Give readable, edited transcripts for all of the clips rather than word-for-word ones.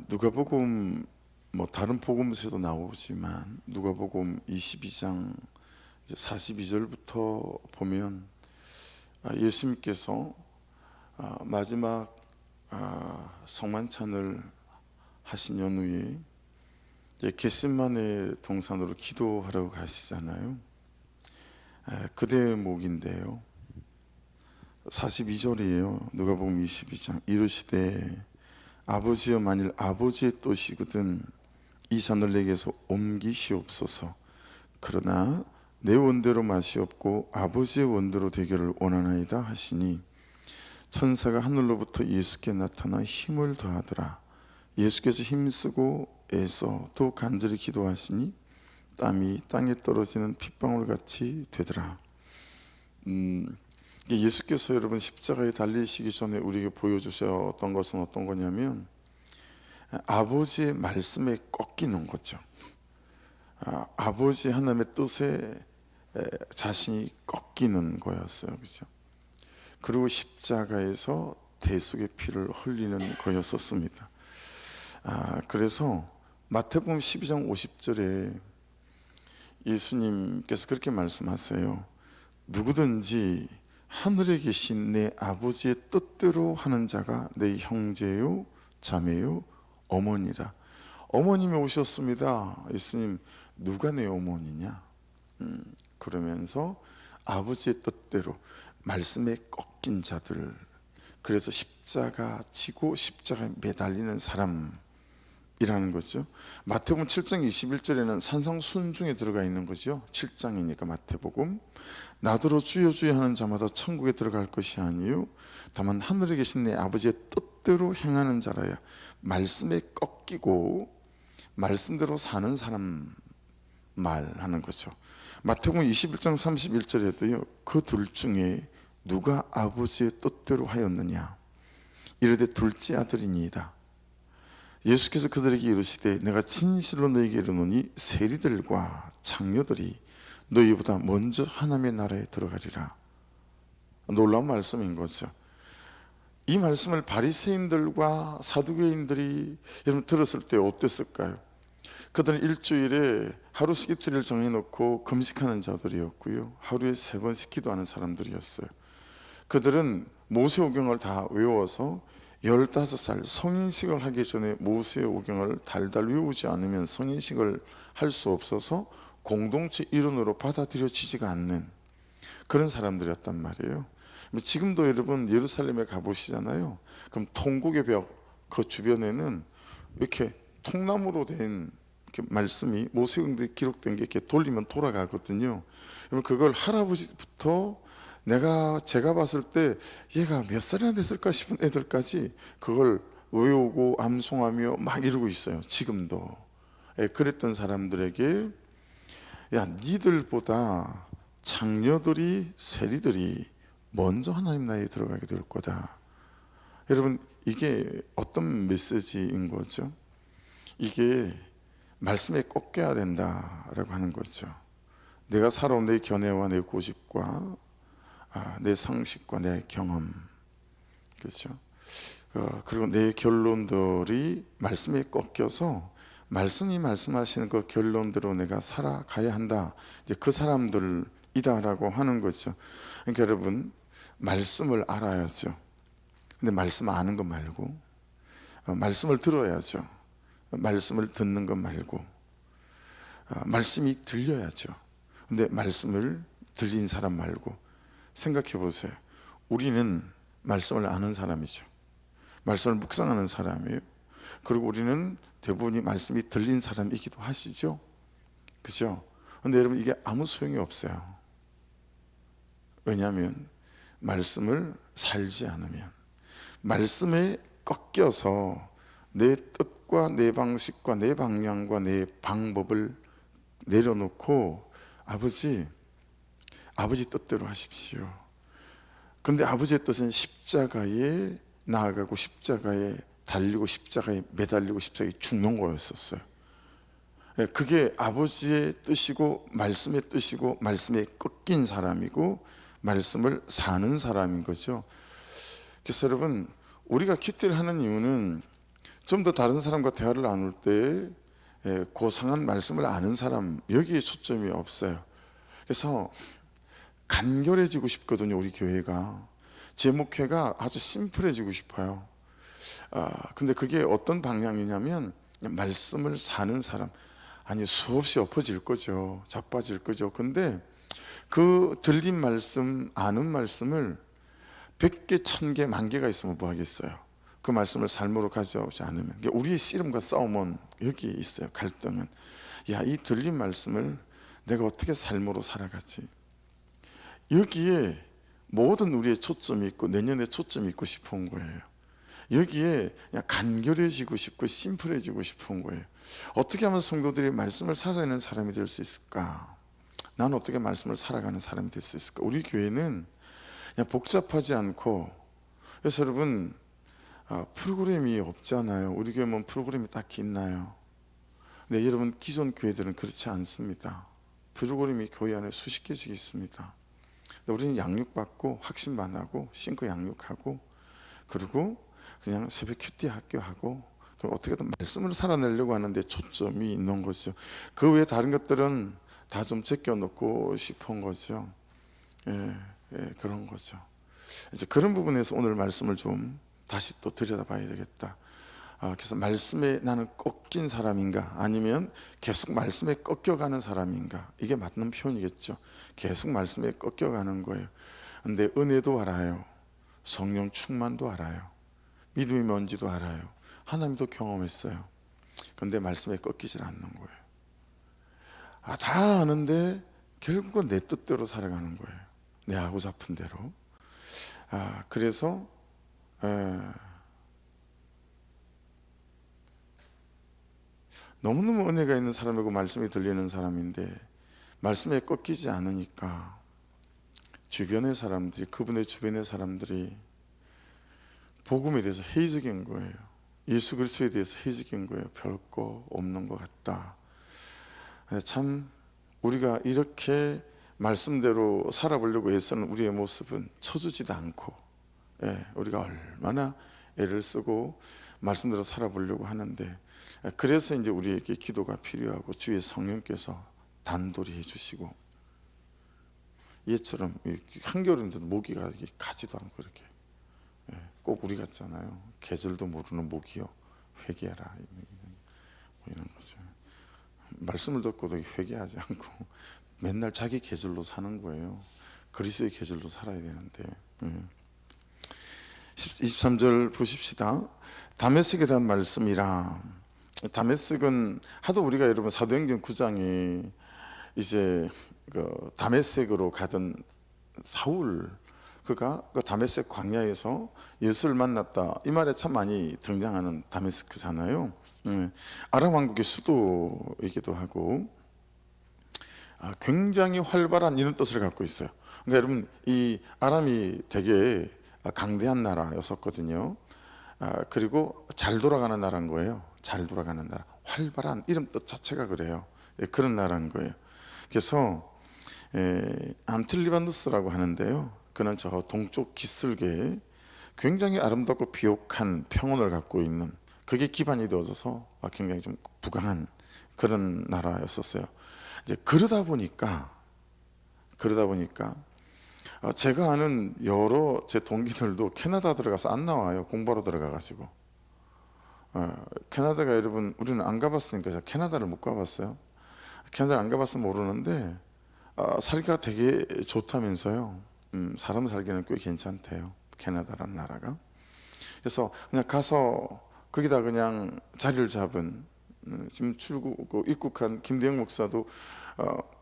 누가복음 다른 복음서에도 나오지만 누가복음 22장 42절부터 보면 예수님께서 마지막 성만찬을 하신 연후에 겟세마네 동산으로 기도하러 가시잖아요. 그 대목인데요, 42절이에요. 누가복음 22장. 이르시되 아버지여, 만일 아버지의 뜻이거든 이 잔을 내게서 옮기시옵소서. 그러나 내 원대로 마시옵고 아버지의 원대로 되기를 원하나이다 하시니, 천사가 하늘로부터 예수께 나타나 힘을 더하더라. 예수께서 힘쓰고 애써 또 간절히 기도하시니 땀이 땅에 떨어지는 핏방울 같이 되더라. 예수께서 여러분 십자가에 달리시기 전에 우리에게 보여주셨던 것은 어떤 거냐면, 아버지의 말씀에 꺾이는 거죠. 아버지 하나님의 뜻에 자신이 꺾이는 거였어요. 그죠? 그리고 십자가에서 대속의 피를 흘리는 거였었습니다. 그래서 마태복음 12장 50절에 예수님께서 그렇게 말씀하세요. 누구든지 하늘에 계신 내 아버지의 뜻대로 하는 자가 내 형제요, 자매요, 어머니라. 어머님이 오셨습니다. 예수님, 누가 내 어머니냐? 그러면서 아버지의 뜻대로 말씀에 꺾인 자들, 그래서 십자가 지고 십자가에 매달리는 사람이라는 거죠. 마태복음 7장 21절에는 산상순중에 들어가 있는 거죠. 7장이니까 마태복음. 나더러 주여 주여 하는 자마다 천국에 들어갈 것이 아니요 다만 하늘에 계신 내 아버지의 뜻대로 행하는 자라야. 말씀에 꺾이고 말씀대로 사는 사람 말하는 거죠. 마태복음 21장 31절에도요, 그 둘 중에 누가 아버지의 뜻대로 하였느냐? 이르되 둘째 아들이니이다. 예수께서 그들에게 이르시되 내가 진실로 너희에게 이르노니 세리들과 장녀들이 너희보다 먼저 하나님의 나라에 들어가리라. 놀라운 말씀인 거죠. 이 말씀을 바리새인들과 사두개인들이 여러분 들었을 때 어땠을까요? 그들은 일주일에 하루씩 이틀을 정해놓고 금식하는 자들이었고요, 하루에 3번씩 기도하는 사람들이었어요. 그들은 모세오경을 다 외워서 15살 성인식을 하기 전에 모세오경을 달달 외우지 않으면 성인식을 할 수 없어서 공동체 일원으로 받아들여지지가 않는 그런 사람들이었단 말이에요. 지금도 여러분 예루살렘에 가보시잖아요. 그럼 통곡의 벽 그 주변에는 이렇게 통나무로 된 말씀이 모세오경에 기록된 게 이렇게 돌리면 돌아가거든요. 그러면 그걸 할아버지부터 제가 봤을 때 얘가 몇 살이나 됐을까 싶은 애들까지 그걸 외우고 암송하며 막 이러고 있어요. 지금도. 그랬던 사람들에게 야, 니들보다 장녀들이, 세리들이 먼저 하나님 나라에 들어가게 될 거다. 여러분, 이게 어떤 메시지인 거죠? 이게 말씀에 꺾여야 된다라고 하는 거죠. 내가 살아온 내 견해와 내 고집과 내 상식과 내 경험, 그렇죠? 그리고 내 결론들이 말씀에 꺾여서 말씀이 말씀하시는 그 결론대로 내가 살아가야 한다. 이제 그 사람들이다라고 하는 거죠. 그러니까 여러분, 말씀을 알아야죠. 근데 말씀 아는 것 말고 말씀을 들어야죠. 말씀을 듣는 것 말고 말씀이 들려야죠. 근데 말씀을 들린 사람 말고. 생각해 보세요. 우리는 말씀을 아는 사람이죠. 말씀을 묵상하는 사람이에요. 그리고 우리는 대부분이 말씀이 들린 사람이기도 하시죠. 그죠? 근데 여러분, 이게 아무 소용이 없어요. 왜냐하면 말씀을 살지 않으면, 말씀에 꺾여서 내 뜻과 내 방식과 내 방향과 내 방법을 내려놓고 아버지 뜻대로 하십시오. 근데 아버지의 뜻은 십자가에 나아가고 십자가에 달리고 십자가에 매달리고 십자가에 죽는 거였었어요. 그게 아버지의 뜻이고 말씀의 뜻이고 말씀에 꺾인 사람이고 말씀을 사는 사람인 거죠. 그래서 여러분, 우리가 큐티를 하는 이유는 좀 더 다른 사람과 대화를 나눌 때 고상한 말씀을 아는 사람, 여기에 초점이 없어요. 그래서 간결해지고 싶거든요. 우리 교회가, 제 목회가 아주 심플해지고 싶어요. 근데 그게 어떤 방향이냐면 말씀을 사는 사람, 아니 수없이 엎어질 거죠. 자빠질 거죠. 근데 그 들린 말씀, 아는 말씀을 100개, 1000개, 10,000개가 있으면 뭐 하겠어요. 그 말씀을 삶으로 가져오지 않으면, 우리의 씨름과 싸움은 여기 있어요. 갈등은, 야, 이 들린 말씀을 내가 어떻게 삶으로 살아가지, 여기에 모든 우리의 초점이 있고 내년에 초점이 있고 싶은 거예요. 여기에 그냥 간결해지고 싶고 심플해지고 싶은 거예요. 어떻게 하면 성도들이 말씀을 살아내는 사람이 될 수 있을까? 나는 어떻게 말씀을 살아가는 사람이 될 수 있을까? 우리 교회는 그냥 복잡하지 않고, 그래서 여러분, 프로그램이 없잖아요. 우리 교회는 프로그램이 딱히 있나요? 근데 여러분, 기존 교회들은 그렇지 않습니다. 프로그램이 교회 안에 수십 개씩 있습니다. 우리는 양육받고 확신만 하고 신고 양육하고, 그리고 그냥 새벽 큐티 학교하고, 어떻게든 말씀을 살아내려고 하는데 초점이 있는 거죠. 그 외에 다른 것들은 다 좀 제껴놓고 싶은 거죠. 그런 거죠. 이제 그런 부분에서 오늘 말씀을 좀 다시 또 들여다봐야 되겠다. 그래서 말씀에 나는 꺾인 사람인가, 아니면 계속 말씀에 꺾여가는 사람인가, 이게 맞는 표현이겠죠. 계속 말씀에 꺾여가는 거예요. 근데 은혜도 알아요. 성령 충만도 알아요. 믿음이 뭔지도 알아요. 하나님도 경험했어요. 근데 말씀에 꺾이질 않는 거예요. 다 아는데 결국은 내 뜻대로 살아가는 거예요. 내 하고 싶은 대로. 그래서 너무너무 은혜가 있는 사람이고 말씀이 들리는 사람인데 말씀에 꺾이지 않으니까 주변의 사람들이, 그분의 주변의 사람들이 복음에 대해서 회의적인 거예요. 예수 그리스도에 대해서 회의적인 거예요. 별거 없는 것 같다. 참 우리가 이렇게 말씀대로 살아보려고 애쓰는 우리의 모습은 쳐주지도 않고, 우리가 얼마나 애를 쓰고 말씀대로 살아보려고 하는데, 그래서 이제 우리에게 기도가 필요하고 주의 성령께서 단돌이 해주시고, 얘처럼 한겨울인데도 모기가 가지도 않고 이렇게, 꼭 우리 같잖아요. 계절도 모르는 모기요, 회개하라, 뭐 이런 거죠. 말씀을 듣고도 회개하지 않고 맨날 자기 계절로 사는 거예요. 그리스도의 계절로 살아야 되는데. 23절 보십시다. 다메섹에 대한 말씀이라. 다메섹은 하도 우리가 여러분 사도행전 9장에 이제 그 다메섹으로 가던 사울, 그가 그 다메섹 광야에서 예수를 만났다, 이 말에 참 많이 등장하는 다메섹이잖아요. 아람 왕국의 수도이기도 하고 굉장히 활발한 이런 뜻을 갖고 있어요. 그러니까 여러분, 이 아람이 되게 강대한 나라였었거든요. 그리고 잘 돌아가는 나라인 거예요. 잘 돌아가는 나라, 활발한, 이름 뜻 자체가 그래요. 그런 나라인 거예요. 그래서 안틸리바누스라고 하는데요, 그는 저 동쪽 기슭에 굉장히 아름답고 비옥한 평원을 갖고 있는, 그게 기반이 되어져서 굉장히 좀 부강한 그런 나라였었어요. 이제 그러다 보니까 제가 아는 여러 제 동기들도 캐나다 들어가서 안 나와요. 공부하러 들어가가지고. 캐나다가 여러분, 우리는 안 가봤으니까 캐나다를 못 가봤어요. 캐나다를 안 가봐서 모르는데 살기가 되게 좋다면서요. 사람 살기는 꽤 괜찮대요, 캐나다라는 나라가. 그래서 그냥 가서 거기다 그냥 자리를 잡은, 지금 입국한 김대영 목사도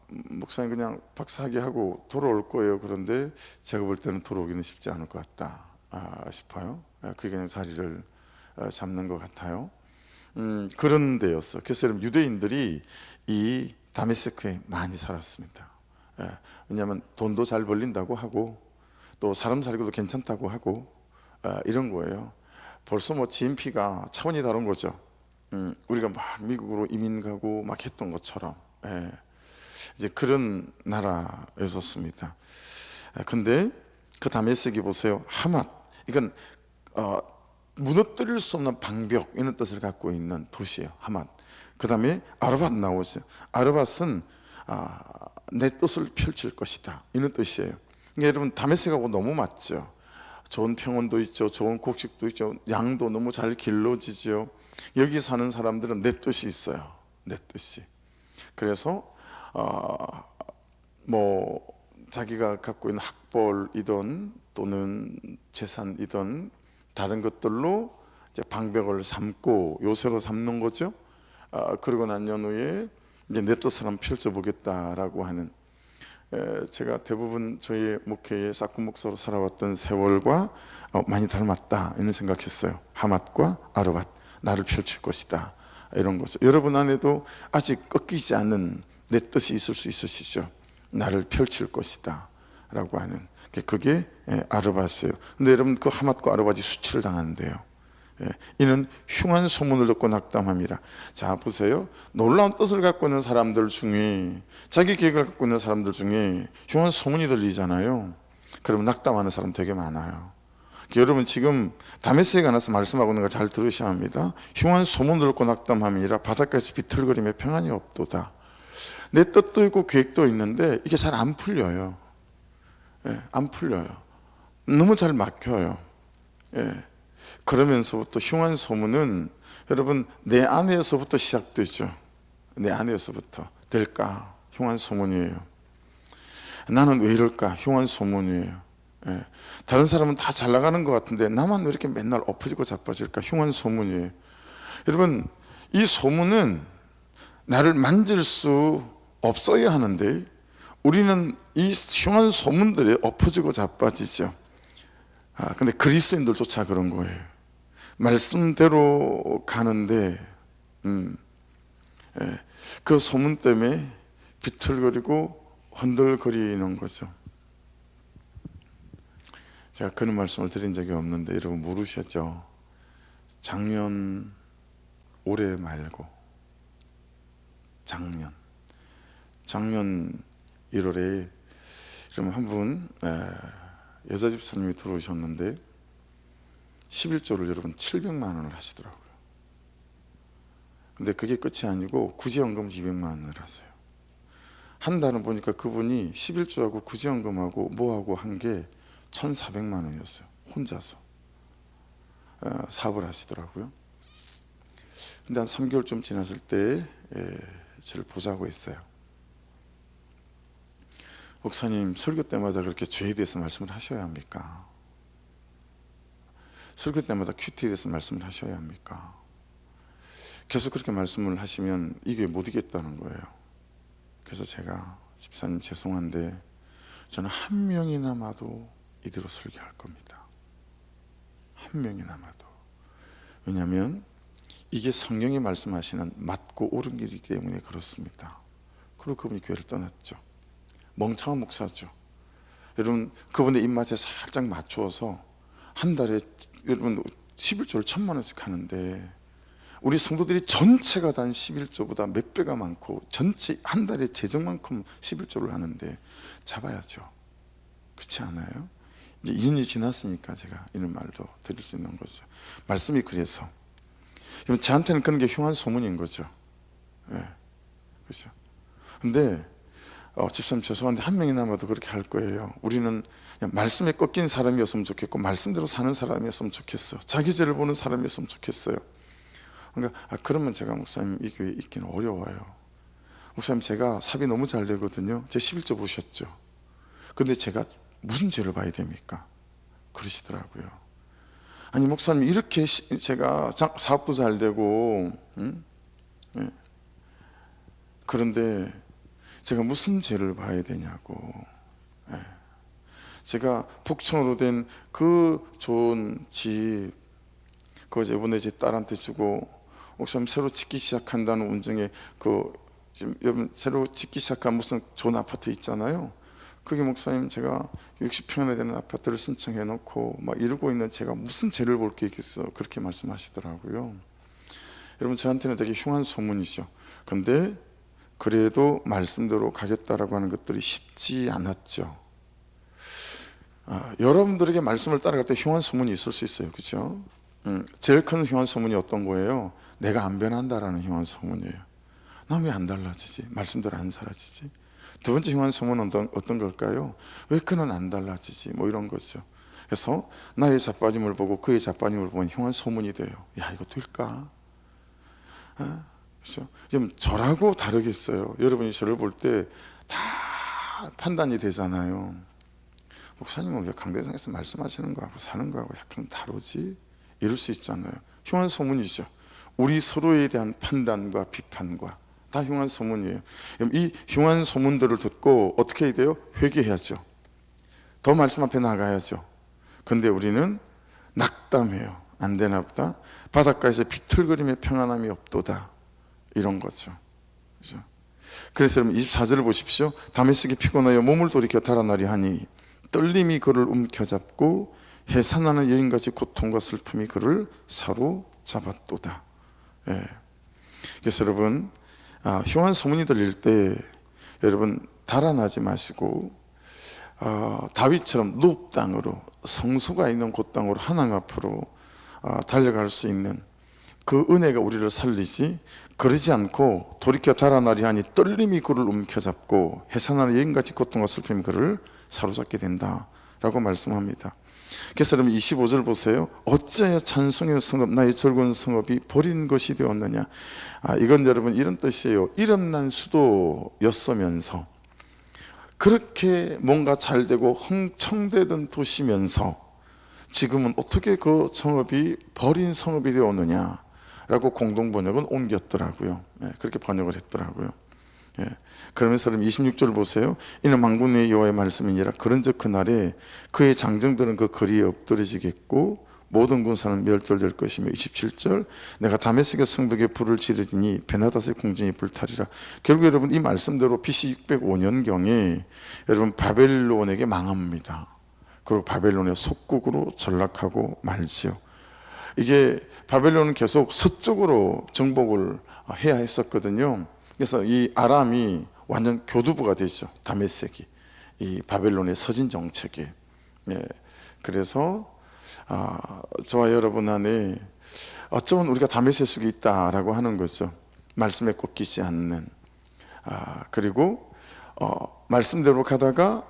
목사님 그냥 박사학위 하고 돌아올 거예요. 그런데 제가 볼 때는 돌아오기는 쉽지 않을 것 같다 싶어요. 그게 그냥 자리를 잡는 것 같아요. 그런 데였어. 그래서 여러분, 유대인들이 이 다메섹에 많이 살았습니다. 왜냐하면 돈도 잘 벌린다고 하고, 또 사람 살기도 괜찮다고 하고, 이런 거예요. 벌써 뭐 GNP가 차원이 다른 거죠. 우리가 막 미국으로 이민 가고 막 했던 것처럼, 이제 그런 나라였었습니다. 근데 그 다메섹이 보세요, 하맛, 이건 무너뜨릴 수 없는 방벽, 이런 뜻을 갖고 있는 도시예요, 하맛. 그 다음에 아르밧 나오죠. 아르밧은 내 뜻을 펼칠 것이다, 이런 뜻이에요. 그러니까 여러분, 다메섹하고 너무 맞죠. 좋은 평원도 있죠, 좋은 곡식도 있죠, 양도 너무 잘 길러지죠. 여기 사는 사람들은 내 뜻이 있어요, 내 뜻이. 그래서 뭐 자기가 갖고 있는 학벌이든 또는 재산이든 다른 것들로 이제 방벽을 삼고 요새로 삼는 거죠. 그러고 난 연후에 이제 내 뜻을 한번 펼쳐보겠다라고 하는, 제가 대부분 저희 목회의 사쿠 목사로 살아왔던 세월과 많이 닮았다, 이런 생각했어요. 하맛과 아르밧, 나를 펼칠 것이다, 이런 거죠. 여러분 안에도 아직 꺾이지 않는 내 뜻이 있을 수 있으시죠. 나를 펼칠 것이다 라고 하는, 그게 아르밧이에요. 근데 여러분, 그 하맛과 아르밧이 수치를 당하는데요. 이는 흉한 소문을 듣고 낙담합니다. 자, 보세요. 놀라운 뜻을 갖고 있는 사람들 중에, 자기 계획을 갖고 있는 사람들 중에 흉한 소문이 들리잖아요. 그러면 낙담하는 사람 되게 많아요. 여러분, 지금 다메섹에 관해서 말씀하고 있는 거 잘 들으셔야 합니다. 흉한 소문을 듣고 낙담함이라 바닷가에서 비틀거리며 평안이 없도다. 내 뜻도 있고 계획도 있는데 이게 잘 안 풀려요. 안 풀려요. 너무 잘 막혀요. 그러면서부터 흉한 소문은 여러분, 내 안에서부터 시작되죠. 내 안에서부터 될까? 흉한 소문이에요. 나는 왜 이럴까? 흉한 소문이에요. 다른 사람은 다 잘 나가는 것 같은데 나만 왜 이렇게 맨날 엎어지고 자빠질까? 흉한 소문이에요. 여러분, 이 소문은 나를 만질 수 없어야 하는데 우리는 이 흉한 소문들에 엎어지고 자빠지죠. 근데 그리스도인들조차 그런 거예요. 말씀대로 가는데 그 소문 때문에 비틀거리고 흔들거리는 거죠. 제가 그런 말씀을 드린 적이 없는데 여러분 모르셨죠? 올해 말고 작년 1월에 그러면 한 분 여자 집사님이 들어오셨는데 11조를 여러분 700만 원을 하시더라고요. 근데 그게 끝이 아니고 구제연금 200만 원을 하세요. 한 달은 보니까 그분이 11조하고 구제연금하고 뭐하고 한 게 1,400만 원이었어요. 혼자서 사업을 하시더라고요. 근데 한 3개월쯤 지났을 때 저를 보자고 했어요. 목사님, 설교 때마다 그렇게 죄에 대해서 말씀을 하셔야 합니까? 설교 때마다 큐티에 대해서 말씀을 하셔야 합니까? 계속 그렇게 말씀을 하시면 이게 못 이겠다는 거예요. 그래서 제가, 집사님 죄송한데 저는 한 명이 남아도 이대로 설교할 겁니다. 한 명이 남아도. 왜냐하면 이게 성령이 말씀하시는 맞고 옳은 길이기 때문에 그렇습니다. 그리고 그분이 교회를 떠났죠. 멍청한 목사죠. 여러분, 그분의 입맛에 살짝 맞추어서 한 달에 여러분 11조를 1,000만 원씩 하는데 우리 성도들이 전체가 단 11조보다 몇 배가 많고 전체 한 달에 재정만큼 11조를 하는데 잡아야죠. 그렇지 않아요? 이제 2년이 지났으니까 제가 이런 말도 드릴 수 있는 거죠. 말씀이 그래서 저한테는 그런 게 흉한 소문인 거죠. 그렇죠. 근데 집사님 죄송한데 한 명이 남아도 그렇게 할 거예요. 우리는 그냥 말씀에 꺾인 사람이었으면 좋겠고 말씀대로 사는 사람이었으면 좋겠어. 자기 죄를 보는 사람이었으면 좋겠어요. 그러니까 그러면 제가 목사님 이 교회에 있기는 어려워요. 목사님 제가 삽이 너무 잘 되거든요. 제 11조 보셨죠? 근데 제가 무슨 죄를 봐야 됩니까? 그러시더라고요. 아니 목사님 이렇게 제가 사업도 잘 되고 그런데 제가 무슨 죄를 봐야 되냐고. 제가 복층으로 된 그 좋은 집 그거 이번에 제 딸한테 주고 목사님 새로 짓기 시작한다는 운정에 지금 여러분 새로 짓기 시작한 무슨 좋은 아파트 있잖아요. 그게 목사님 제가 60평이나 되는 아파트를 신청해 놓고 막 이러고 있는 제가 무슨 죄를 볼 게 있겠어. 그렇게 말씀하시더라고요. 여러분 저한테는 되게 흉한 소문이죠. 근데 그래도 말씀대로 가겠다라고 하는 것들이 쉽지 않았죠. 여러분들에게 말씀을 따라갈 때 흉한 소문이 있을 수 있어요. 그렇죠? 제일 큰 흉한 소문이 어떤 거예요? 내가 안 변한다라는 흉한 소문이에요. 나 왜 안 달라지지? 말씀대로 안 사라지지? 두 번째 흉한 소문은 어떤 걸까요? 왜 그는 안 달라지지? 뭐 이런 거죠. 그래서 나의 자빠짐을 보고 그의 자빠짐을 보면 흉한 소문이 돼요. 야, 이거 될까? 그렇죠? 좀 저라고 다르겠어요. 여러분이 저를 볼 때 다 판단이 되잖아요. 목사님은 왜 강대상에서 말씀하시는 거하고 사는 거하고 약간 다르지? 이럴 수 있잖아요. 흉한 소문이죠. 우리 서로에 대한 판단과 비판과 다 흉한 소문이에요. 이 흉한 소문들을 듣고 어떻게 해야 돼요? 회개해야죠. 더 말씀 앞에 나가야죠. 근데 우리는 낙담해요. 안 되나 보다. 바닷가에서 비틀거림의 평안함이 없도다. 이런 거죠. 그렇죠? 그래서 여러분 24절을 보십시오. 다메섹이 피곤하여 몸을 돌이켜 달아나려 하니 떨림이 그를 움켜잡고 해산하는 여인같이 고통과 슬픔이 그를 사로잡았도다. 예. 그래서 여러분 흉한 소문이 들릴 때 여러분 달아나지 마시고 다윗처럼 높 땅으로 성소가 있는 곳 땅으로 하나님 앞으로 달려갈 수 있는 그 은혜가 우리를 살리지, 그러지 않고 돌이켜 달아나리 하니 떨림이 그를 움켜잡고 해산하는 여인같이 고통과 슬픔이 그를 사로잡게 된다라고 말씀합니다. 그래서 여러분 25절 보세요. 어찌하여 찬송의 성읍 나의 즐거운 성읍이 버린 것이 되었느냐. 이건 여러분 이런 뜻이에요. 이름난 수도였으면서 그렇게 뭔가 잘되고 흥청대던 도시면서 지금은 어떻게 그 성읍이 버린 성읍이 되었느냐 라고 공동번역은 옮겼더라고요. 그렇게 번역을 했더라고요. 그러면서 26절 보세요. 이는 만군의 여호와의 말씀이니라. 그런즉 그날에 그의 장정들은 그 거리에 엎드려지겠고 모든 군사는 멸절될 것이며 27절 내가 다메섹의 성벽에 불을 지르니 베나닷의 궁전이 불타리라. 결국 여러분 이 말씀대로 BC 605년경에 여러분 바벨론에게 망합니다. 그리고 바벨론의 속국으로 전락하고 말지요. 이게 바벨론은 계속 서쪽으로 정복을 해야 했었거든요. 그래서 이 아람이 완전 교두보가 되죠. 다메섹이 이 바벨론의 서진 정책에. 그래서 저와 여러분 안에 어쩌면 우리가 다메섹 속에 있다라고 하는 거죠. 말씀에 꺾이지 않는. 그리고 말씀대로 가다가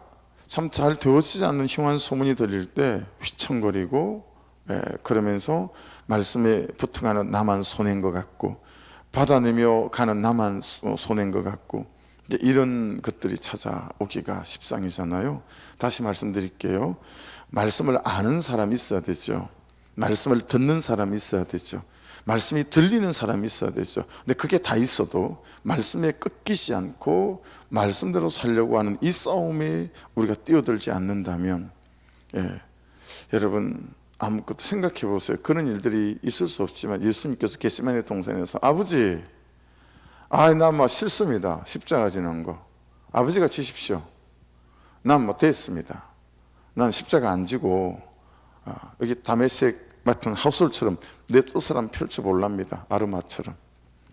참 잘 되어지지 않는 흉한 소문이 들릴 때 휘청거리고 그러면서 말씀에 부통하는 나만 손해인 것 같고 받아내며 가는 나만 손해인 것 같고 이런 것들이 찾아오기가 십상이잖아요. 다시 말씀드릴게요. 말씀을 아는 사람이 있어야 되죠. 말씀을 듣는 사람이 있어야 되죠. 말씀이 들리는 사람이 있어야 되죠. 근데 그게 다 있어도 말씀에 꺾이지 않고 말씀대로 살려고 하는 이 싸움에 우리가 뛰어들지 않는다면 여러분 아무것도 생각해 보세요. 그런 일들이 있을 수 없지만 예수님께서 겟세마네 동산에서 아버지 나 뭐 싫습니다. 십자가 지는 거 아버지가 지십시오. 난 뭐 됐습니다. 난 십자가 안 지고 여기 다메섹 같은 하우스홀처럼 내 뜻을 한번 펼쳐볼랍니다. 아르마처럼.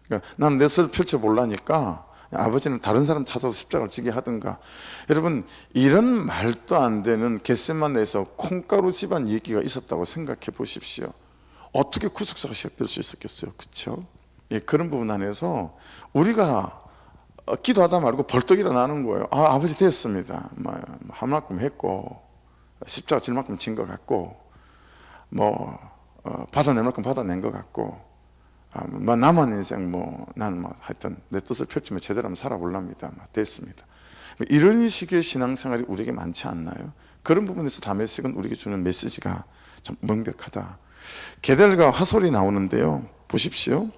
그러니까 난 내 뜻을 펼쳐보려니까 아버지는 다른 사람 찾아서 십자가를 지게 하든가. 여러분 이런 말도 안 되는 겟세마네에서 콩가루 집안 얘기가 있었다고 생각해 보십시오. 어떻게 구속사가 시작될 수 있었겠어요? 그렇죠? 그런 부분 안에서 우리가 기도하다 말고 벌떡 일어나는 거예요. 아버지 됐습니다. 한 만큼 했고 십자가 질 만큼 진 것 같고 받아낼 만큼 받아낸 것 같고 남은 인생 나는 하여튼 내 뜻을 펼치면 제대로 한번 살아보랍니다. 됐습니다. 이런 식의 신앙생활이 우리에게 많지 않나요? 그런 부분에서 다메섹은 우리에게 주는 메시지가 좀 명백하다. 게달과 화솔이 나오는데요. 보십시오.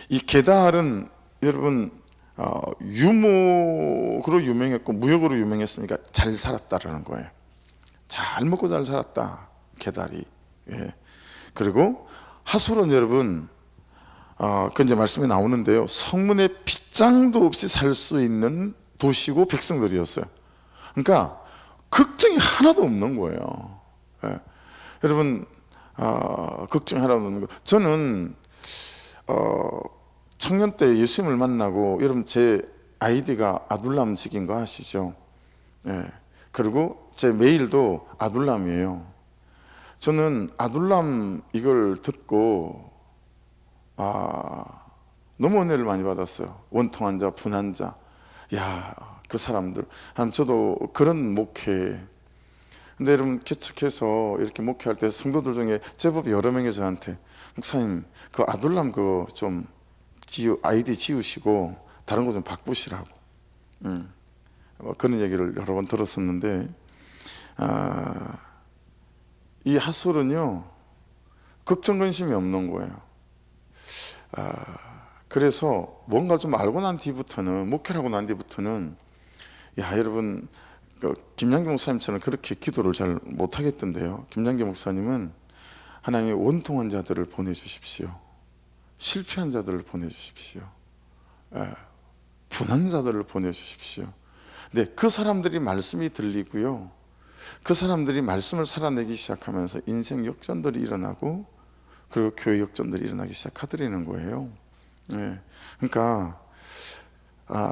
이 게달은 여러분 유목으로 유명했고 무역으로 유명했으니까 잘 살았다라는 거예요. 잘 먹고 잘 살았다. 게달이. 그리고 하솔은 여러분 그 이제 말씀에 나오는데요. 성문에 빗장도 없이 살 수 있는 도시고 백성들이었어요. 그러니까 걱정이 하나도 없는 거예요. 여러분 걱정 하나도 없는 거. 저는 청년 때 예수님을 만나고 여러분 제 아이디가 아둘람직인 거 아시죠? 그리고 제 메일도 아둘람이에요. 저는 아둘람 이걸 듣고 너무 은혜를 많이 받았어요. 원통한 자, 분한 자, 야, 그 사람들. 저도 그런 목회. 근데 여러분, 개척해서 이렇게 목회할 때 성도들 중에 제법 여러 명이 저한테, 목사님 그 아둘람 그거 좀 아이디 지우시고 다른 거 좀 바꾸시라고 그런 얘기를 여러 번 들었었는데, 이 핫솔은요 걱정 근심이 없는 거예요. 그래서 뭔가 좀 알고 난 뒤부터는, 목회를 하고 난 뒤부터는, 야, 여러분, 김양기 목사님처럼 그렇게 기도를 잘 못하겠던데요. 김양기 목사님은 하나님의 원통한 자들을 보내주십시오, 실패한 자들을 보내주십시오, 분한 자들을 보내주십시오. 네, 그 사람들이 말씀이 들리고요, 그 사람들이 말씀을 살아내기 시작하면서 인생 역전들이 일어나고, 그리고 교회 역전들이 일어나기 시작하더라는 거예요. 네, 그러니까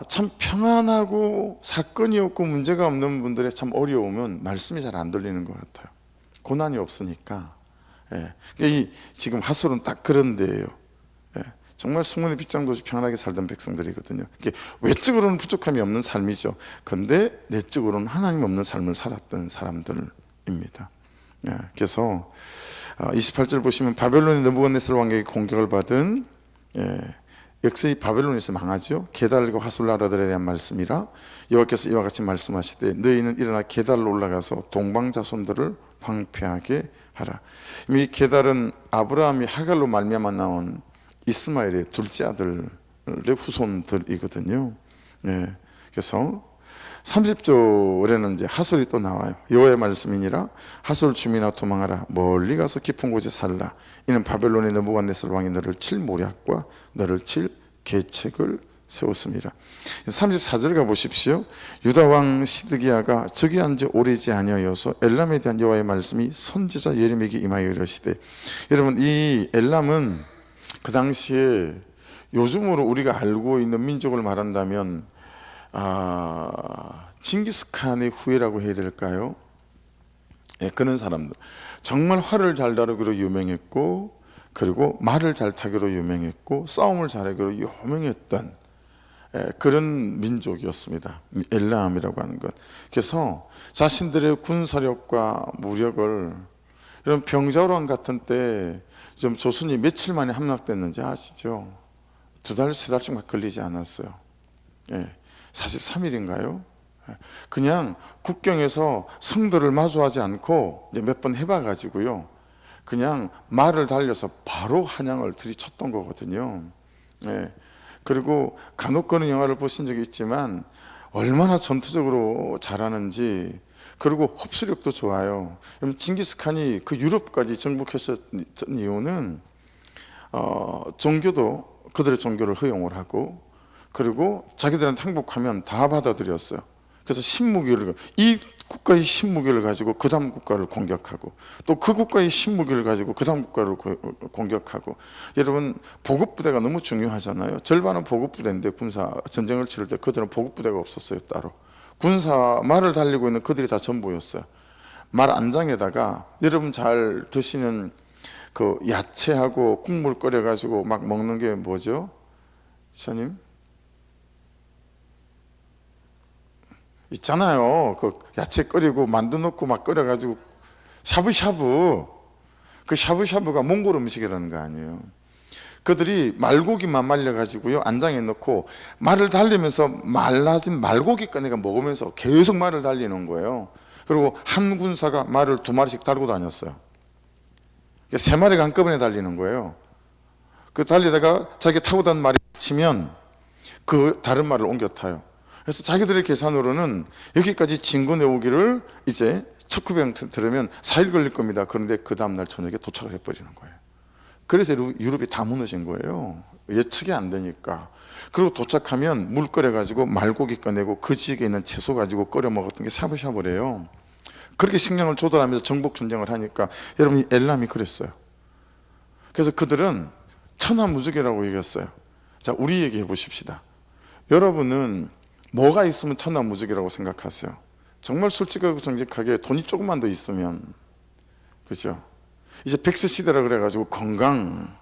참 평안하고 사건이 없고 문제가 없는 분들의 참 어려움은 말씀이 잘 안 들리는 것 같아요. 고난이 없으니까. 이 지금 핫솔은 딱 그런 데예요. 정말 승문의 빗장도시 평안하게 살던 백성들이거든요. 외적으로는 부족함이 없는 삶이죠. 그런데 내적으로는 하나님 없는 삶을 살았던 사람들입니다. 그래서 28절 보시면 바벨론의 느부갓네살 왕에게 공격을 받은, 역시 바벨론에서 망하죠. 게달과 핫솔 나라들에 대한 말씀이라, 여호와께서 이와 같이 말씀하시되 너희는 일어나 게달로 올라가서 동방 자손들을 황폐하게 하라. 이 게달은 아브라함이 하갈로 말미암아 나온 이스마엘의 둘째 아들의 후손들이거든요. 그래서 30절에는 이제 핫솔이 또 나와요. 여호와의 말씀이니라 핫솔 주민아 도망하라, 멀리 가서 깊은 곳에 살라. 이는 바벨론의 느부갓네살 왕이 너를 칠 모략과 너를 칠 계책을 세웠습니다. 34절 가보십시오. 유다 왕 시드기야가 저기 한지 오래지 아니하여서 엘람에 대한 여호와의 말씀이 선지자 예레미야에게 임하여 이르시되, 여러분, 이 엘람은 그 당시에 요즘으로 우리가 알고 있는 민족을 말한다면 징기스칸의 후예라고 해야 될까요? 그런 사람들, 정말 활을 잘 다루기로 유명했고, 그리고 말을 잘 타기로 유명했고, 싸움을 잘하기로 유명했던 그런 민족이었습니다. 엘람이라고 하는 것. 그래서 자신들의 군사력과 무력을, 이런 병자호란 같은 때 좀 조선이 며칠 만에 함락됐는지 아시죠? 2달, 3달쯤 걸리지 않았어요. 43일인가요? 그냥 국경에서 성들을 마주하지 않고 몇 번 해봐가지고요, 그냥 말을 달려서 바로 한양을 들이쳤던 거거든요. 그리고 간혹 그런 영화를 보신 적이 있지만 얼마나 전투적으로 잘하는지, 그리고 흡수력도 좋아요. 징기스칸이 그 유럽까지 정복했었던 이유는 종교도 그들의 종교를 허용을 하고, 그리고 자기들한테 항복하면 다 받아들였어요. 그래서 신무기를, 이 국가의 신무기를 가지고 그 다음 국가를 공격하고, 또 그 국가의 신무기를 가지고 그 다음 국가를 공격하고. 여러분, 보급부대가 너무 중요하잖아요. 절반은 보급부대인데, 군사 전쟁을 치를 때 그들은 보급부대가 없었어요. 따로 군사 말을 달리고 있는 그들이 다 전부였어요. 말 안장에다가 여러분 잘 드시는 그 야채하고 국물 끓여 가지고 막 먹는 게 뭐죠? 샤님 있잖아요. 그 야채 끓이고 만두 넣고 막 끓여 가지고 샤브샤브. 그 샤브샤브가 몽골 음식이라는 거 아니에요. 그들이 말고기만 말려가지고요, 안장에 넣고 말을 달리면서 말라진 말고기 꺼내가 먹으면서 계속 말을 달리는 거예요. 그리고 한 군사가 말을 2마리씩 달고 다녔어요. 3마리가 한꺼번에 달리는 거예요. 그 달리다가 자기 타고 다니는 말이 치면 그 다른 말을 옮겨 타요. 그래서 자기들의 계산으로는 여기까지 진군해 오기를 이제 첫 구병 들으면 4일 걸릴 겁니다. 그런데 그 다음날 저녁에 도착을 해버리는 거예요. 그래서 유럽이 다 무너진 거예요. 예측이 안 되니까. 그리고 도착하면 물 끓여가지고 말고기 꺼내고 그 지역에 있는 채소 가지고 끓여 먹었던 게 샤브샤브래요. 그렇게 식량을 조달하면서 정복 전쟁을 하니까, 여러분, 엘람이 그랬어요. 그래서 그들은 천하무적이라고 얘기했어요. 자, 우리 얘기해 보십시다. 여러분은 뭐가 있으면 천하무적이라고 생각하세요? 정말 솔직하고 정직하게 돈이 조금만 더 있으면, 그죠? 이제 100세 시대라 그래가지고 건강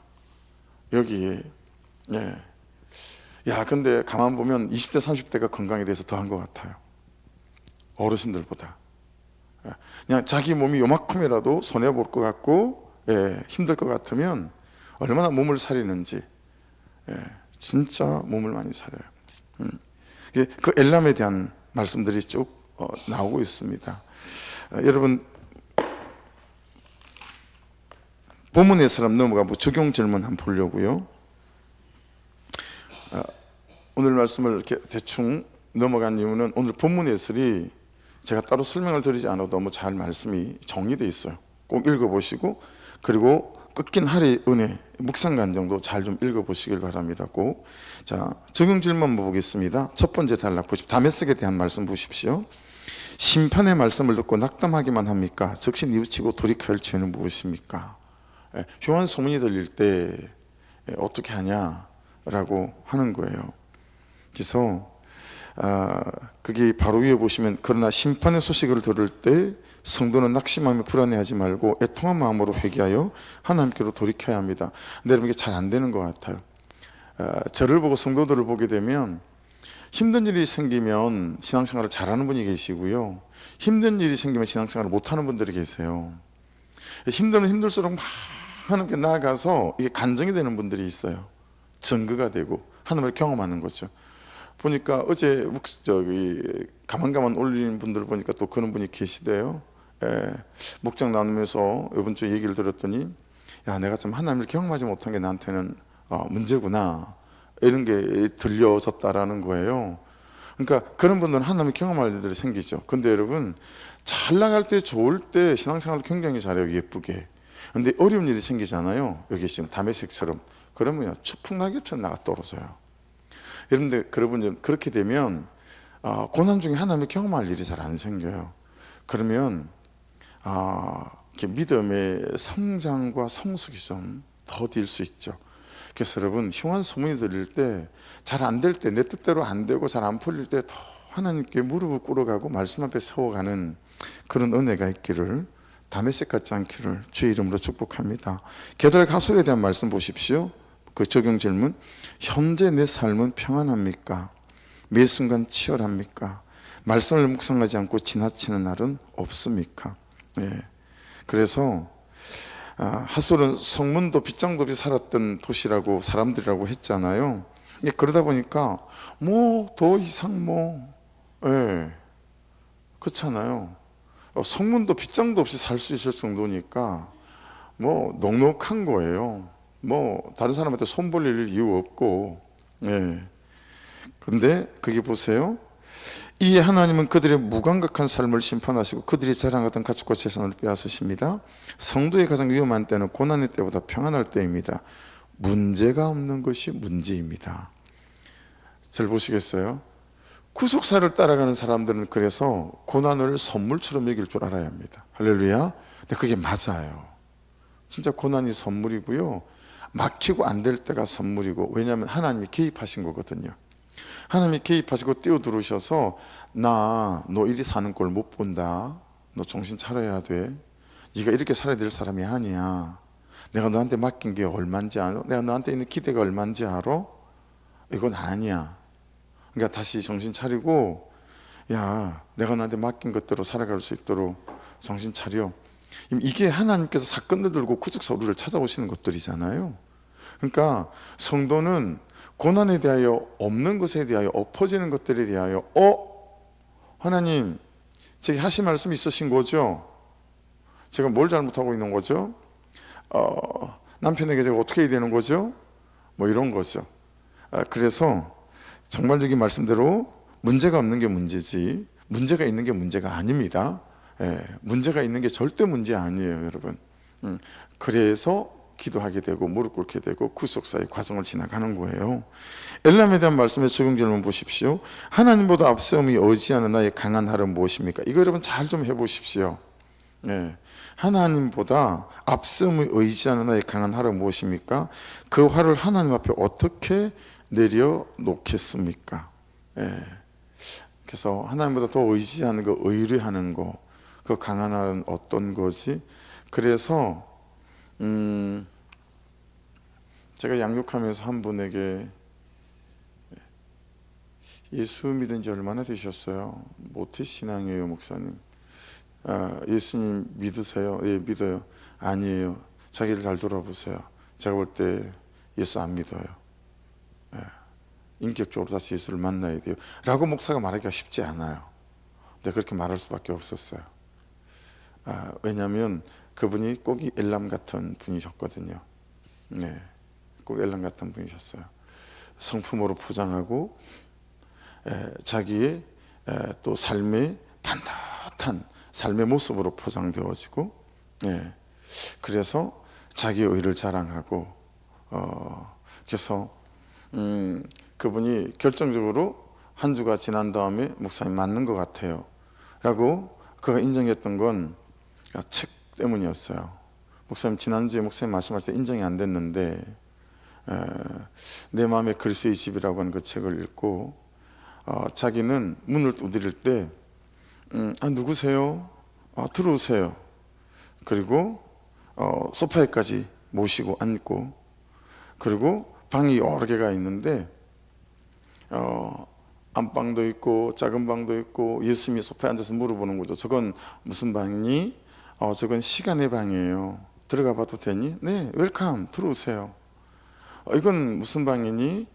여기에 야 근데 가만 보면 20대 30대가 건강에 대해서 더한 것 같아요. 어르신들보다. 그냥 자기 몸이 요만큼이라도 손해볼 것 같고 힘들 것 같으면 얼마나 몸을 사리는지 진짜 몸을 많이 사려요. 그 엘람에 대한 말씀들이 쭉 나오고 있습니다. 여러분 본문에서는 넘어가고 적용 질문 한번 보려고요. 오늘 말씀을 이렇게 대충 넘어간 이유는 오늘 본문 예설이 제가 따로 설명을 드리지 않아도 너무 잘 말씀이 정리되어 있어요. 꼭 읽어보시고 그리고 꺾인 하루의 은혜 묵상간 정도 잘 좀 읽어보시길 바랍니다. 꼭. 자, 적용 질문 보겠습니다. 첫 번째 단락 보십시오. 다메섹에 대한 말씀 보십시오. 심판의 말씀을 듣고 낙담하기만 합니까? 즉시 뉘우치고 돌이켜야 할 죄는 무엇입니까? 흉한 소문이 들릴 때 어떻게 하냐라고 하는 거예요. 그래서 그게 바로 위에 보시면 그러나 심판의 소식을 들을 때 성도는 낙심하며 불안해하지 말고 애통한 마음으로 회개하여 하나님께로 돌이켜야 합니다. 근데 여러분 이게 잘 안 되는 것 같아요. 저를 보고 성도들을 보게 되면 힘든 일이 생기면 신앙생활을 잘하는 분이 계시고요, 힘든 일이 생기면 신앙생활을 못하는 분들이 계세요. 힘들면 힘들수록 막 하나님께 나아가서 이게 간증이 되는 분들이 있어요. 증거가 되고 하나님을 경험하는 거죠. 보니까 어제 가만가만 올리는 분들 보니까 또 그런 분이 계시대요. 목장 나누면서 이번 주에 얘기를 들었더니 야 내가 좀 하나님을 경험하지 못한 게 나한테는 문제구나 이런 게 들려졌다라는 거예요. 그러니까 그런 분들은 하나님을 경험할 일들이 생기죠. 근데 여러분 잘 나갈 때 좋을 때 신앙생활을 굉장히 잘해요. 예쁘게. 근데 어려운 일이 생기잖아요. 여기 지금 다메섹처럼. 그러면 추풍낙엽처럼 나가 떨어져요. 여러분들 그러분 그렇게 되면 고난 중에 하나님을 경험할 일이 잘 안 생겨요. 그러면 믿음의 성장과 성숙이 좀 더딜 수 있죠. 그래서 여러분 흉한 소문이 들릴 때 잘 안 될 때 내 뜻대로 안 되고 잘 안 풀릴 때 더 하나님께 무릎을 꿇어가고 말씀 앞에 세워가는 그런 은혜가 있기를 다메섹 같지 않기를 주의 이름으로 축복합니다. 게달 가솔에 대한 말씀 보십시오. 그 적용 질문. 현재 내 삶은 평안합니까? 매 순간 치열합니까? 말씀을 묵상하지 않고 지나치는 날은 없습니까? 그래서 하솔은 성문도 빗장도비 살았던 도시라고 사람들이라고 했잖아요. 그러다 보니까 뭐 더 이상 그렇잖아요. 성문도 빗장도 없이 살 수 있을 정도니까 뭐 넉넉한 거예요. 뭐 다른 사람한테 손 벌릴 이유 없고. 그런데 그게 보세요. 이에 하나님은 그들의 무감각한 삶을 심판하시고 그들이 자랑하던 가축과 재산을 빼앗으십니다. 성도의 가장 위험한 때는 고난의 때보다 평안할 때입니다. 문제가 없는 것이 문제입니다. 잘 보시겠어요? 구속사를 따라가는 사람들은 그래서 고난을 선물처럼 여길 줄 알아야 합니다. 할렐루야. 근데 그게 맞아요. 진짜 고난이 선물이고요, 막히고 안 될 때가 선물이고, 왜냐하면 하나님이 개입하신 거거든요. 하나님이 개입하시고 뛰어들어오셔서 너 이리 사는 꼴 못 본다, 너 정신 차려야 돼, 네가 이렇게 살아야 될 사람이 아니야, 내가 너한테 맡긴 게 얼마인지 알아? 내가 너한테 있는 기대가 얼마인지 알아? 이건 아니야. 그러니까 다시 정신 차리고, 야 내가 너한테 맡긴 것대로 살아갈 수 있도록 정신 차려. 이게 하나님께서 사건을 들고 구속사 우리를 찾아오시는 것들이잖아요. 그러니까 성도는 고난에 대하여, 없는 것에 대하여, 엎어지는 것들에 대하여 하나님 제게 하신 말씀이 있으신 거죠? 제가 뭘 잘못하고 있는 거죠? 남편에게 제가 어떻게 해야 되는 거죠? 뭐 이런 거죠. 그래서 정말 여기 말씀대로 문제가 없는 게 문제지 문제가 있는 게 문제가 아닙니다. 문제가 있는 게 절대 문제 아니에요, 여러분. 그래서 기도하게 되고 무릎 꿇게 되고 구속사의 과정을 지나가는 거예요. 엘람에 대한 말씀의 적용 질문 보십시오. 하나님보다 앞세움이 의지하는 나의 강한 활은 무엇입니까? 이거 여러분 잘 좀 해보십시오. 하나님보다 앞세움이 의지하는 나의 강한 활은 무엇입니까? 그 활을 하나님 앞에 어떻게 내려놓겠습니까? 그래서 하나님보다 더 의지하는 거, 의뢰하는 거, 그 강한 활은 어떤 거지? 그래서 제가 양육하면서 한 분에게 예수 믿은 지 얼마나 되셨어요? 모태 신앙이에요, 목사님. 예수님 믿으세요? 예, 믿어요. 아니에요. 자기를 잘 돌아보세요. 제가 볼 때 예수 안 믿어요. 인격적으로 다시 예수를 만나야 돼요 라고 목사가 말하기가 쉽지 않아요. 근데 그렇게 말할 수밖에 없었어요. 왜냐하면 그분이 꼭 엘람 같은 분이셨거든요. 네, 꼭 엘람 같은 분이셨어요. 성품으로 포장하고 자기의 또 삶의 반듯한 삶의 모습으로 포장되어지고, 그래서 자기의 의를 자랑하고, 그래서 그분이 결정적으로 한 주가 지난 다음에 목사님 맞는 것 같아요 라고 그가 인정했던 건 책 때문이었어요. 목사님 지난주에 목사님 말씀하실 때 인정이 안 됐는데 내 마음의 그리스도의 집이라고 하는 그 책을 읽고 자기는 문을 두드릴 때 누구세요? 들어오세요. 그리고 소파에까지 모시고 앉고, 그리고 방이 여러 개가 있는데 안방도 있고 작은 방도 있고 예수님이 소파에 앉아서 물어보는 거죠. 저건 무슨 방이니? 저건 시간의 방이에요. 들어가 봐도 되니? 네, 웰컴, 들어오세요. 이건 무슨 방이니?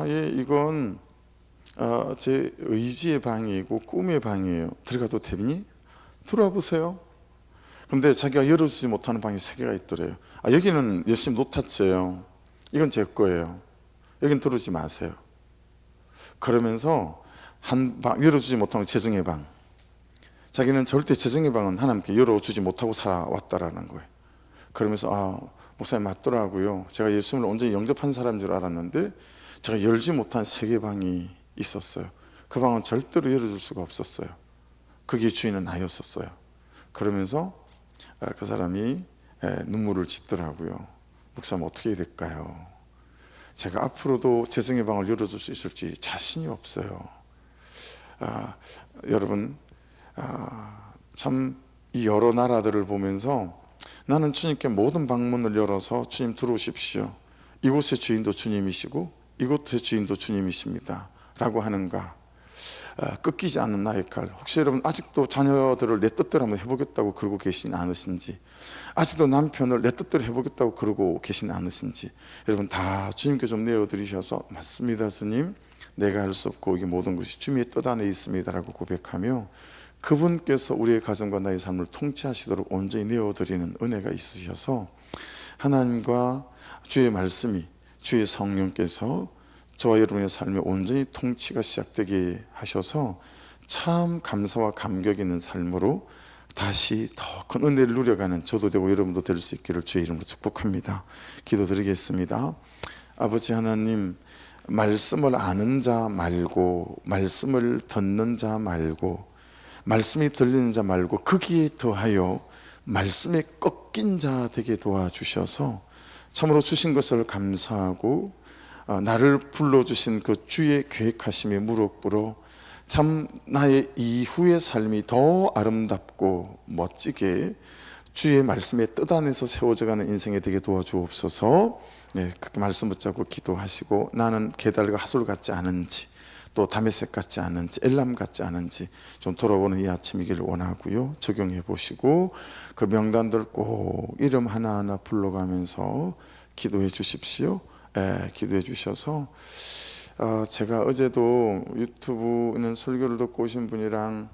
예, 이건 제 의지의 방이고 꿈의 방이에요. 들어가도 되니? 들어와 보세요. 근데 자기가 열어주지 못하는 방이 3개가 있더래요. 여기는 예수님 노타츠예요. 이건 제 거예요. 여긴 들어오지 마세요. 그러면서 한 방 열어주지 못하는 재정의 방, 자기는 절대 재정의 방은 하나님께 열어주지 못하고 살아왔다라는 거예요. 그러면서 목사님 맞더라고요. 제가 예수님을 온전히 영접한 사람인 줄 알았는데 제가 열지 못한 3개 방이 있었어요. 그 방은 절대로 열어줄 수가 없었어요. 그게 주인은 나였었어요. 그러면서 그 사람이 눈물을 짓더라고요. 목사님 어떻게 해야 될까요? 제가 앞으로도 재정의 방을 열어줄 수 있을지 자신이 없어요. 여러분, 참 이 여러 나라들을 보면서 나는 주님께 모든 방문을 열어서 주님 들어오십시오, 이곳의 주인도 주님이시고 이곳의 주인도 주님이십니다 라고 하는가? 꺾이지 않는 나의 칼. 혹시 여러분 아직도 자녀들을 내 뜻대로 한번 해보겠다고 그러고 계시지 않으신지, 아직도 남편을 내 뜻대로 해보겠다고 그러고 계시지 않으신지, 여러분 다 주님께 좀 내어드리셔서 맞습니다 주님, 내가 할 수 없고 이게 모든 것이 주님의 뜻 안에 있습니다 라고 고백하며 그분께서 우리의 가정과 나의 삶을 통치하시도록 온전히 내어드리는 은혜가 있으셔서 하나님과 주의 말씀이, 주의 성령께서 저와 여러분의 삶에 온전히 통치가 시작되게 하셔서 참 감사와 감격 있는 삶으로 다시 더 큰 은혜를 누려가는 저도 되고 여러분도 될 수 있기를 주의 이름으로 축복합니다. 기도드리겠습니다. 아버지 하나님, 말씀을 아는 자 말고, 말씀을 듣는 자 말고, 말씀이 들리는 자 말고 거기에 더하여 말씀에 꺾인 자 되게 도와주셔서 참으로 주신 것을 감사하고 나를 불러주신 그 주의 계획하심에 무릎 꿇어 참 나의 이후의 삶이 더 아름답고 멋지게 주의 말씀의 뜻 안에서 세워져가는 인생이 되게 도와주옵소서. 그렇게 말씀 붙잡고 기도하시고 나는 게달과 하솔 같지 않은지, 또 다메섹 같지 않은지, 엘람 같지 않은지 좀 돌아보는 이 아침이기를 원하고요. 적용해 보시고 그 명단들 꼭 이름 하나하나 불러가면서 기도해 주십시오. 기도해 주셔서 제가 어제도 유튜브 있는 설교를 듣고 오신 분이랑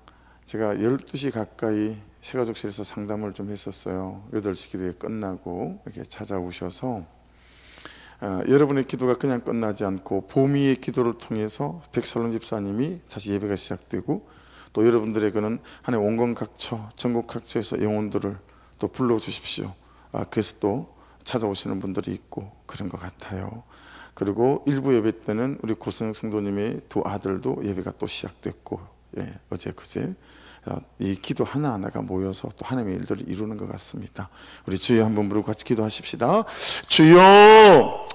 제가 12시 가까이 새가족실에서 상담을 좀 했었어요. 8시 기도에 끝나고 이렇게 찾아오셔서 여러분의 기도가 그냥 끝나지 않고 보미의 기도를 통해서 백설론 집사님이 다시 예배가 시작되고, 또 여러분들에게는 하나님 온건 각처, 전국 각처에서 영혼들을 또 불러주십시오. 그래서 또 찾아오시는 분들이 있고 그런 것 같아요. 그리고 일부 예배 때는 우리 고승혁 성도님의 2 아들도 예배가 또 시작됐고, 어제 그제 이 기도 하나하나가 모여서 또 하나님의 일들을 이루는 것 같습니다. 우리 주여 한번 부르고 같이 기도하십시다. 주여,